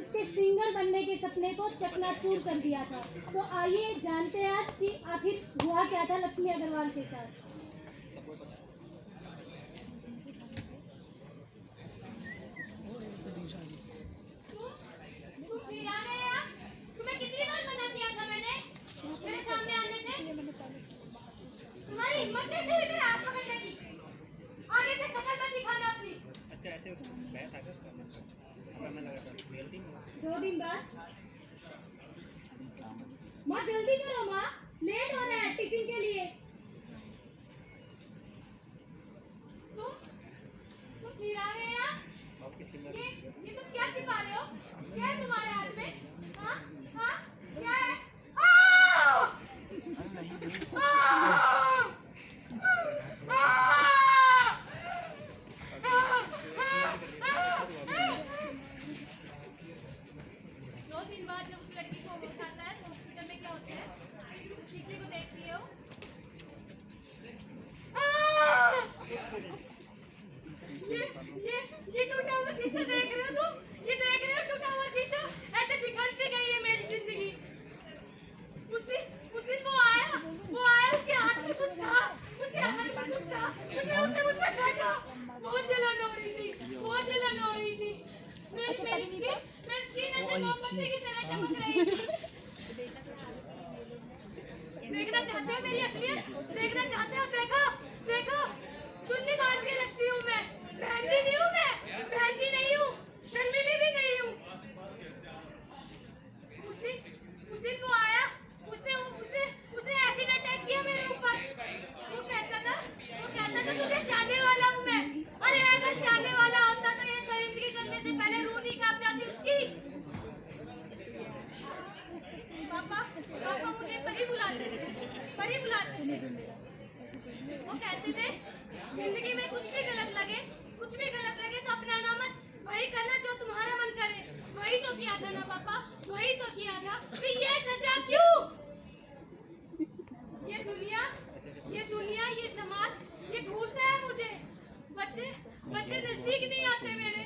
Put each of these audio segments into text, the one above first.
उसके सिंगर बनने के सपने को चकनाचूर कर दिया था। तो आइए जानते हैं आज कि आखिर हुआ क्या था लक्ष्मी अग्रवाल के साथ। तुम्हें कितनी बार मना किया था मैंने मेरे सामने आने से? तुम्हारी हिम्मत कैसे हुई मेरे हाथ पकड़ने की? आगे से शक्ल मत दिखाना अपनी। अच्छा ऐसे बैठ आ गया उसका मैं लगा था 2 दिन बाद। माँ जल्दी करो माँ, लेट हो रहा है टिफिन के लिए। तुम फिर आ गए यार। ये तुम क्या छिपा रहे हो? क्या है तुम्हारे हाथ में? हाँ हाँ क्या है? दो दिन बाद जब उस लड़की को होश आता है तो हॉस्पिटल में क्या होता है? शीशे को देखती हो। ये टूटा हुआ शीशा देख रहे हो तुम? ये देख रहे हो टूटा हुआ शीशा? ऐसे बिखर से गई है मेरी जिंदगी। उस दिन वो आया उसके हाथ में कुछ था, उसने मुझ पे फेंका। बहुत जलन हो रही थी। मेरी स्किन ऐसे मोमबत्ती की तरह चमक रही थी। देखना चाहते हो मेरी असलियत? देखना चाहते हो? देखो चुन्नी बांध के रखती हूँ मैं। बहन जी नहीं हूँ, शर्मिली भी नहीं हूँ। उस दिन वो आया, उसने एसिड अटैक किया मेरे ऊपर। वो कहता था तुझे चाहने वाला हूँ मैं। अरे अगर चाहने वाला होता तो ये दरिंदगी करने से पहले रूह नहीं कांप जाती उसकी। पापा मुझे परी बुलाते थे। वो कहते थे जिंदगी में कुछ भी गलत लगे तो अपनाना मत, वही करना जो तुम्हारा मन करे। वही तो किया था ना पापा, वही तो किया था। फिर ये सजा क्यों? ये दुनिया ये समाज ये घूरता है मुझे। बच्चे नजदीक नहीं आते मेरे।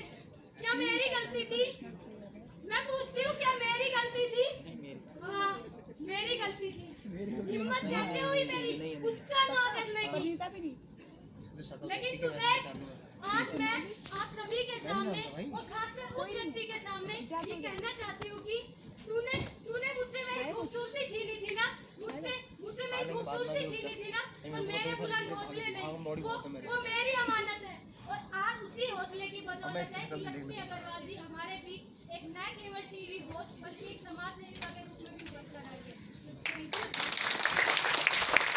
क्या मेरी गलती थी? मैं पूछती हूँ क्या मेरी गलती थी? हाँ मेरी गलती थी। हिम्मत कैसे हुई मेरी उसका ना करने की? लेकिन तू देख आज मैं आप सभी के सामने और खासकर उस व्यक्ति के सामने ये कहना चाहती हूँ कि तूने मुझसे मेरी खूबसूरती छीनी थी ना, मुझसे मेरी खूबसूरती छीनी थी ना, तो मेरे बुलंद हौसले नहीं, वो मेरी अमानत है। और आज उसी हौसले की बदौलत है कि लक्ष्मी अग्रवाल जी हमारे बीच एक नए